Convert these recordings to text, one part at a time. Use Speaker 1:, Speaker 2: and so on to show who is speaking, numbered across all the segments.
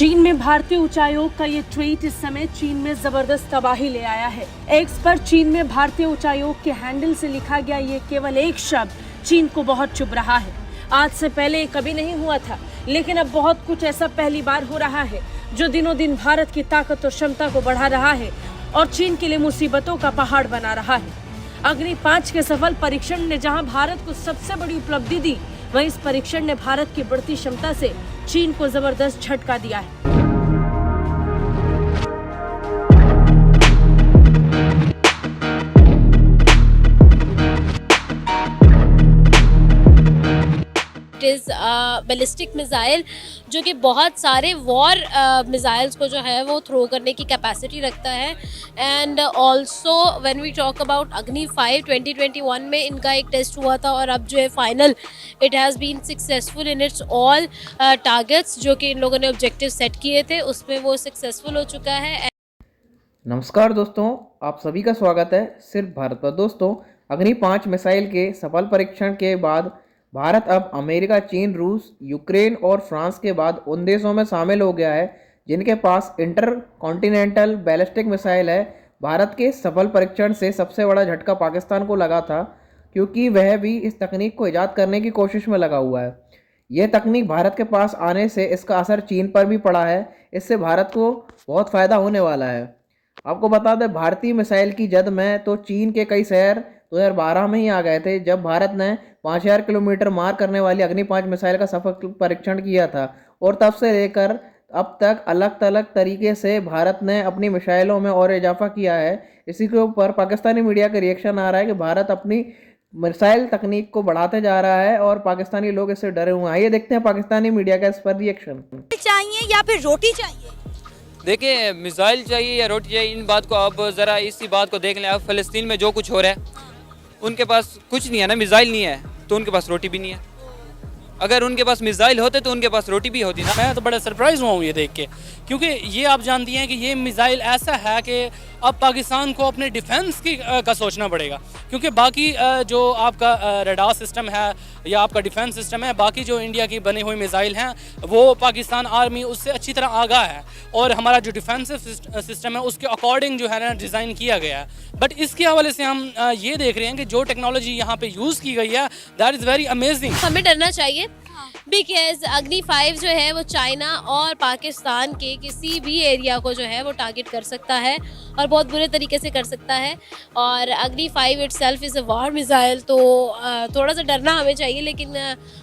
Speaker 1: चीन में भारतीय उच्चायोग का ये ट्वीट इस समय चीन में जबरदस्त तबाही ले आया है। एक्स पर चीन में भारतीय उच्चायोग के हैंडल से लिखा गया ये केवल एक शब्द चीन को बहुत चुभ रहा है। आज से पहले कभी नहीं हुआ था, लेकिन अब बहुत कुछ ऐसा पहली बार हो रहा है जो दिनों दिन भारत की ताकत और क्षमता को बढ़ा रहा है और चीन के लिए मुसीबतों का पहाड़ बना रहा है। अग्नि 5 के सफल परीक्षण ने जहां भारत को सबसे बड़ी उपलब्धि दी, वहीं इस परीक्षण ने भारत की बढ़ती क्षमता से चीन को जबरदस्त झटका दिया है।
Speaker 2: इज बैलिस्टिक मिसाइल जो कि बहुत सारे वॉर मिसाइल्स को जो है वो थ्रो करने की कैपेसिटी रखता है। And also when we talk about Agni 5 2021 में इनका एक टेस्ट हुआ था और अब जो है final it has been successful in its all targets जो कि इन लोगों ने ऑब्जेक्टिव सेट किए थे उसमें वो सक्सेसफुल हो चुका है।
Speaker 3: नमस्कार दोस्तों, आप सभी का स्वागत है सिर्फ भारत पर। दोस्तों, अग्नि 5 मिसाइल के सफल परीक्षण के बाद भारत अब अमेरिका, चीन, रूस, यूक्रेन और फ्रांस के बाद उन देशों में शामिल हो गया है जिनके पास इंटर कॉन्टिनेंटल बैलिस्टिक मिसाइल है। भारत के सफल परीक्षण से सबसे बड़ा झटका पाकिस्तान को लगा था, क्योंकि वह भी इस तकनीक को ईजाद करने की कोशिश में लगा हुआ है। यह तकनीक भारत के पास आने से इसका असर चीन पर भी पड़ा है। इससे भारत को बहुत फ़ायदा होने वाला है। आपको बता दें, भारतीय मिसाइल की जद में तो चीन के कई शहर 2012 में ही आ गए थे, जब भारत ने 5000 किलोमीटर मार करने वाली अग्नि 5 मिसाइल का सफल परीक्षण किया था। और तब से लेकर अब तक अलग अलग तरीके से भारत ने अपनी मिसाइलों में और इजाफा किया है। इसी के ऊपर पाकिस्तानी मीडिया का रिएक्शन आ रहा है कि भारत अपनी मिसाइल तकनीक को बढ़ाते जा रहा है और पाकिस्तानी लोग इससे डरे हुए हैं। आइए देखते हैं पाकिस्तानी मीडिया का इस पर रिएक्शन।
Speaker 4: चाहिए या फिर रोटी चाहिए?
Speaker 5: देखिए, मिसाइल चाहिए या रोटी चाहिए, इन बात को आप ज़रा इसी बात को देख लें। अब फ़लस्तीन में जो कुछ हो रहा है, उनके पास कुछ नहीं है ना, मिसाइल नहीं है तो उनके पास रोटी भी नहीं है। अगर उनके पास मिसाइल होते तो उनके पास रोटी भी होती ना।
Speaker 6: मैं तो बड़ा सरप्राइज हुआ हूँ ये देख के, क्योंकि ये आप जानती हैं कि ये मिसाइल ऐसा है कि अब पाकिस्तान को अपने डिफेंस का सोचना पड़ेगा, क्योंकि बाकी जो आपका रडार सिस्टम है या आपका डिफेंस सिस्टम है, बाकी जो इंडिया की बनी हुई मिसाइल हैं वो पाकिस्तान आर्मी उससे अच्छी तरह आगाह है और हमारा जो डिफेंसिव सिस्टम है उसके अकॉर्डिंग जो है ना डिज़ाइन किया गया है। बट इसके हवाले से हम ये देख रहे हैं कि जो टेक्नोलॉजी यहाँ पे यूज़ की गई है दैट इज़ वेरी अमेजिंग।
Speaker 2: हमें डरना चाहिए बिकॉज अग्नि 5 जो है वो चाइना और पाकिस्तान के किसी भी एरिया को जो है वो टारगेट कर सकता है और बहुत बुरे तरीके से कर सकता है। और अग्नि 5 itself is a war missile, तो थोड़ा सा डरना हमें चाहिए। लेकिन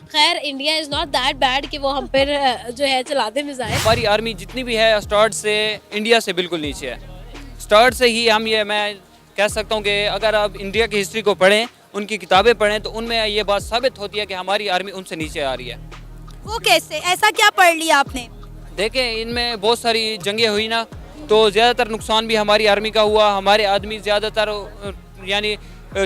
Speaker 2: खैर, India is not that bad कि वो हम पर जो है चला दे मिसाइल।
Speaker 5: हमारी आर्मी जितनी भी है स्टार्ट से इंडिया से बिल्कुल नीचे है। स्टार्ट से ही हम ये मैं कह सकता हूँ कि अगर आप इंडिया की हिस्ट्री को पढ़ें, उनकी किताबें पढ़ें, तो उनमें ये बात साबित होती है कि हमारी आर्मी उनसे नीचे आ रही है।
Speaker 4: वो कैसे? ऐसा क्या पढ़ लिया आपने?
Speaker 5: देखें, इनमें बहुत सारी जंगें हुई ना, तो ज़्यादातर नुकसान भी हमारी आर्मी का हुआ। हमारे आदमी ज़्यादातर यानी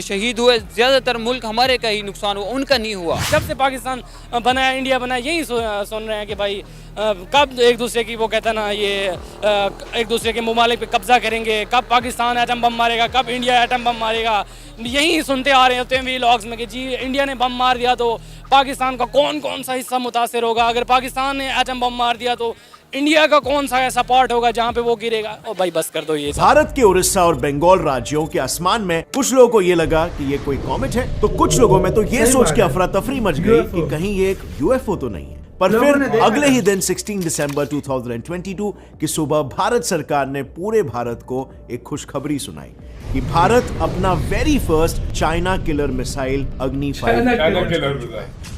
Speaker 5: शहीद हुए, ज़्यादातर मुल्क हमारे का ही नुकसान हुआ, उनका नहीं हुआ।
Speaker 6: जब से पाकिस्तान बनाया, इंडिया बनाया, यही सुन रहे हैं कि भाई कब एक दूसरे की वो कहता ना ये एक दूसरे के ममालिक पे कब्जा करेंगे, कब पाकिस्तान एटम बम मारेगा, कब इंडिया एटम बम मारेगा। यही सुनते आ रहे होते हैं व्लॉग्स में कि जी इंडिया ने बम मार दिया तो पाकिस्तान का कौन कौन सा हिस्सा मुतासर होगा, अगर पाकिस्तान ने एटम बम मार दिया तो इंडिया का कौन सा ऐसा पार्ट होगा जहाँ पे वो गिरेगा। ओ भाई बस कर दो ये।
Speaker 7: भारत के उड़ीसा और बंगाल राज्यों के आसमान में कुछ लोगों को ये लगा कि ये कोई कॉमेट है, तो कुछ लोगों में तो ये सोच के अफरा तफरी मच गई कि कहीं ये एक यूएफओ तो नहीं है। पर फिर अगले ही दिन 16 दिसंबर 2022 की सुबह भारत सरकार ने पूरे भारत को एक खुशखबरी सुनाई कि भारत अपना very first China killer missile अग्नि 5।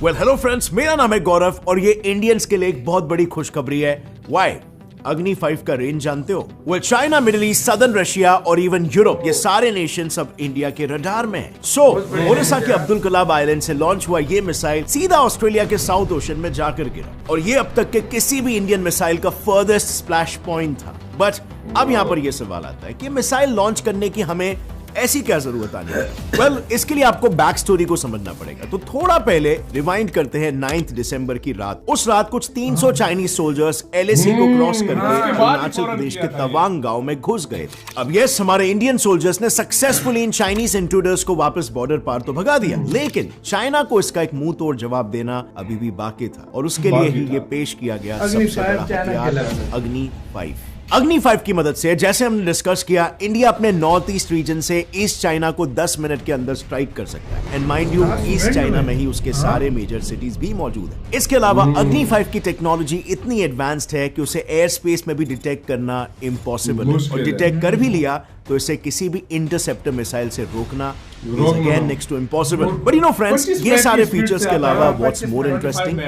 Speaker 7: वेल हेलो फ्रेंड्स, मेरा नाम है गौरव और ये इंडियंस के लिए एक बहुत बड़ी खुशखबरी है। व्हाई? अग्नि 5 का रेंज जानते हो? Well, China, middle east, southern Russia और इवन यूरोप, ये सारे नेशन अब इंडिया के रडार में हैं। सो ओडिशा के अब्दुल कलाम आइलैंड से लॉन्च हुआ ये मिसाइल सीधा ऑस्ट्रेलिया के साउथ ओशन में जाकर गिरा और ये अब तक के किसी भी इंडियन मिसाइल का फर्देस्ट स्प्लैश पॉइंट था। बट अब यहाँ पर यह सवाल आता है कि मिसाइल लॉन्च करने की हमें ऐसी क्या जरूरत आनी है? वेल, इसके लिए आपको बैक स्टोरी को समझना पड़ेगा। तो थोड़ा पहले रिवाइंड करते हैं 9 दिसंबर की रात। उस रात कुछ 300 चाइनीज सोल्जर्स एलएसी को क्रॉस करके अरुणाचल प्रदेश के तवांग गांव में घुस गए थे। अब यस, हमारे इंडियन सोल्जर्स ने सक्सेसफुली इन चाइनीज इंट्रूडर्स को वापस बॉर्डर पार तो भगा दिया, लेकिन चाइना को इसका एक मुंह तोड़ जवाब देना अभी भी बाकी था, और उसके लिए ही ये पेश किया गया सबसे बड़ा हथियार, अग्नि 5। अग्नि 5 की मदद से, जैसे हमने डिस्कस किया, इंडिया अपने नॉर्थ ईस्ट रीजन से ईस्ट चाइना को 10 मिनट के अंदर स्ट्राइक कर सकता है। And mind you, east China में ही उसके सारे मेजर सिटीज भी मौजूद है। इसके अलावा अग्नि 5 की टेक्नोलॉजी इतनी एडवांस्ड है कि उसे एयर स्पेस में भी डिटेक्ट करना इम्पॉसिबल है, और डिटेक्ट कर भी लिया तो इसे किसी भी इंटरसेप्टर मिसाइल से रोकना is again next to impossible. But you know friends, ये सारे फीचर्स के अलावा what's more interesting,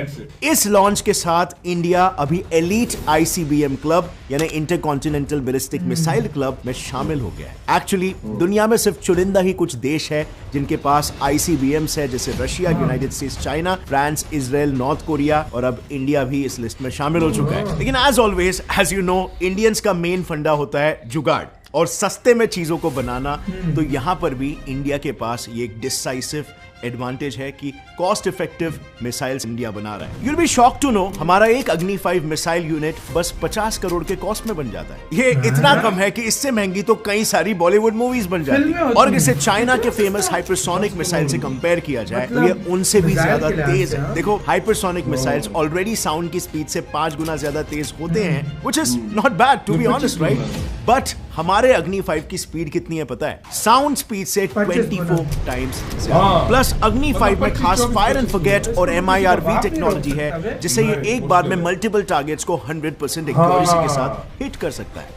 Speaker 7: इस लॉन्च के साथ इंडिया अभी एलीट ICBM क्लब यानी इंटरकॉन्टिनेंटल बैलिस्टिक मिसाइल क्लब में शामिल हो गया है। एक्चुअली दुनिया में सिर्फ चुनिंदा ही कुछ देश है जिनके पास ICBMs है, जैसे Russia, United states, China, France, Israel, north Korea, और अब इंडिया भी इस लिस्ट में शामिल हो चुका है। लेकिन as always, as you know, Indians का मेन फंडा होता है जुगाड़ और सस्ते में चीजों को बनाना। तो यहां पर भी इंडिया के पास ये एक डिसाइसिव एडवांटेज है कि कॉस्ट इफेक्टिव मिसाइल्स इंडिया बना रहा है। You'll be shock to know, हमारा एक अग्नि 5 मिसाइल यूनिट बस 50 करोड़ के कॉस्ट में बन जाता है। ये इतना कम है कि इससे महंगी तो कई सारी बॉलीवुड मूवीज बन जाती है। और इसे चाइना के फेमस हाइपरसोनिक मिसाइल से कंपेयर किया जाए तो ये उनसे भी ज्यादा तेज है। देखो, हाइपरसोनिक मिसाइल्स ऑलरेडी साउंड की स्पीड से 5 गुना ज्यादा तेज होते हैं, which is not bad to be honest, right? But हमारे अग्नि 5 की स्पीड कितनी है पता है? साउंड स्पीड से 24 टाइम्स ज्यादा। प्लस अग्नि 5 में खास फायर एंड फॉरगेट और MIRV टेक्नोलॉजी है, जिससे ये एक बार में मल्टीपल टारगेट्स को 100% एक्यूरेसी के साथ हिट कर सकता है।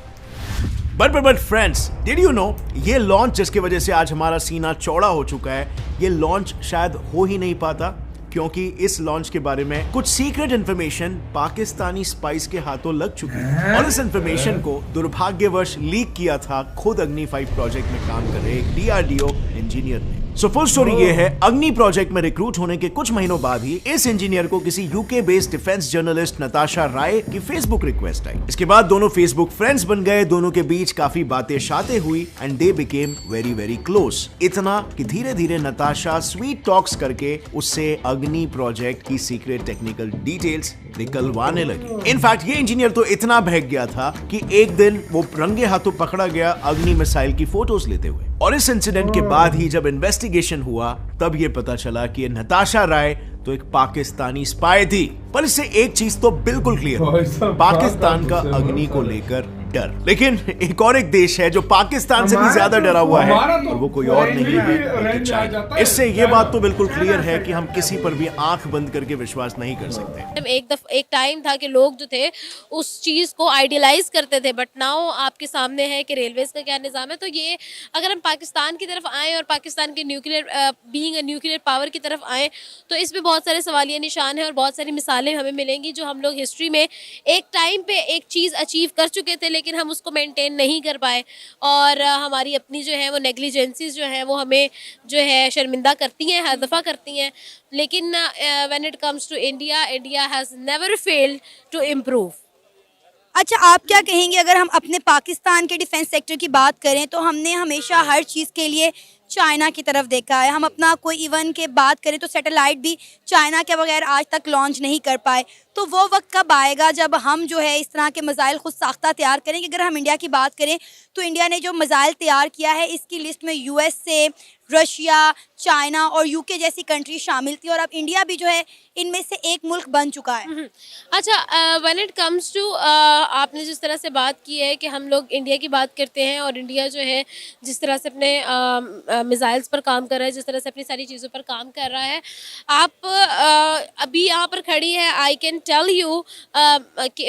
Speaker 7: But friends, did you know, ये लॉन्च जिसकी वजह से आज हमारा सीना चौड़ा हो चुका है, ये लॉन्च शायद हो ही नहीं पाता, क्योंकि इस लॉन्च के बारे में कुछ सीक्रेट इंफॉर्मेशन पाकिस्तानी स्पाइस के हाथों लग चुकी है। और इस इंफॉर्मेशन को दुर्भाग्यवश लीक किया था खुद अग्नि 5 प्रोजेक्ट में काम कर रहे एक DRDO इंजीनियर ने। सो फुल स्टोरी ये है, अग्नि प्रोजेक्ट में रिक्रूट होने के कुछ महीनों बाद ही इस इंजीनियर को किसी UK based defence journalist Natasha Rai की फेसबुक रिक्वेस्ट आई। इसके बाद दोनों फेसबुक फ्रेंड्स बन गए, दोनों के बीच काफी बातें शातें हुई and they became very very close. इतना कि धीरे धीरे नताशा स्वीट टॉक्स करके उससे अग्नि प्रोजेक्ट की सीक्रेट टेक्निकल डिटेल्स निकलवाने लगी। इनफैक्ट ये इंजीनियर तो इतना बहक गया था कि एक दिन वो रंगे हाथों पकड़ा गया अग्नि मिसाइल की फोटोज लेते हुए। और इस इंसिडेंट के बाद ही जब इन्वेस्टिगेशन हुआ, तब ये पता चला कि नताशा राय तो एक पाकिस्तानी स्पाई थी। पर इससे एक चीज तो बिल्कुल क्लियर है, पाकिस्तान का अग्नि को लेकर डर। लेकिन एक और एक देश है जो पाकिस्तान से भी ज्यादा डरा हुआ है, और वो कोई और नहीं है बल्कि चाइना। इससे ये बात तो बिल्कुल क्लियर है कि हम किसी पर भी आंख बंद करके विश्वास नहीं कर सकते।
Speaker 2: एक टाइम था कि लोग जो थे उस चीज़ को आइडियलाइज करते थे, बट नाउ आपके सामने है कि रेलवेज का क्या निज़ाम है। तो ये अगर हम पाकिस्तान की तरफ आएँ और पाकिस्तान के nuclear being a nuclear power की तरफ आएँ, तो इसमें बहुत सारे सवालिया निशान हैं और बहुत सारी मिसालें हमें मिलेंगी जो हम लोग हिस्ट्री में एक टाइम पे एक चीज़ अचीव कर चुके थे, लेकिन हम उसको मेंटेन नहीं कर पाए, और हमारी अपनी जो है वो नेग्लिजेंसीज जो है वो हमें जो है शर्मिंदा करती हैं, हर दफ़ा करती हैं। लेकिन when it comes to India, India has never failed to improve.
Speaker 4: अच्छा, आप क्या कहेंगे, अगर हम अपने पाकिस्तान के डिफेंस सेक्टर की बात करें तो हमने हमेशा हर चीज़ के लिए चाइना की तरफ देखा है। हम अपना कोई इवन के बात करें तो सैटेलाइट भी चाइना के बगैर आज तक लॉन्च नहीं कर पाए। तो वो वक्त कब आएगा जब हम जो है इस तरह के मिसाइल खुद साख्ता तैयार करेंगे? अगर हम इंडिया की बात करें तो इंडिया ने जो मिसाइल तैयार किया है, इसकी लिस्ट में USA, रशिया, चाइना और UK जैसी कंट्री शामिल थी, और अब इंडिया भी जो है इनमें से एक मुल्क बन चुका है।
Speaker 2: अच्छा, व्हेन इट कम्स टू, आपने जिस तरह से बात की है कि हम लोग इंडिया की बात करते हैं और इंडिया जो है जिस तरह से अपने मिसाइल्स पर काम कर रहा है, जिस तरह से अपनी सारी चीज़ों पर काम कर रहा है, आप अभी यहाँ पर खड़ी है, I can tell you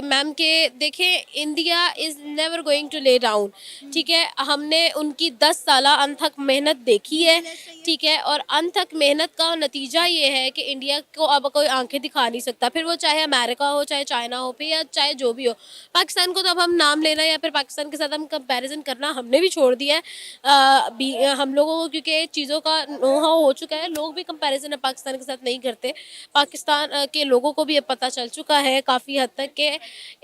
Speaker 2: ma'am के देखें, India is never going to lay down. ठीक है, हमने उनकी 10 साल अनथक मेहनत देखी है, ठीक है, और अनथक मेहनत का नतीजा ये है कि इंडिया को अब कोई आंखें दिखा नहीं सकता, फिर वो चाहे अमेरिका हो, चाहे चाइना हो, फिर या चाहे जो भी हो। पाकिस्तान को तो अब हम नाम लेना या फिर पाकिस्तान के साथ हम कंपैरिजन करना हमने भी छोड़ दिया है। हम लोगों को को क्योंकि चीज़ों का नो हाउ हो चुका है, लोग भी कंपैरिजन अब पाकिस्तान के साथ नहीं करते। पाकिस्तान के लोगों को भी अब पता चल चुका है काफ़ी हद तक कि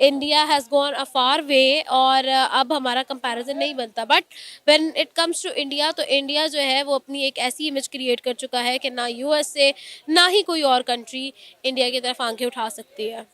Speaker 2: India has gone a far way और अब हमारा कंपैरिजन नहीं बनता। But when it comes to India, तो इंडिया जो है वो अपनी एक ऐसी इमेज क्रिएट कर चुका है कि ना यूएसए ना ही कोई और कंट्री इंडिया की तरफ आंखें उठा सकती है।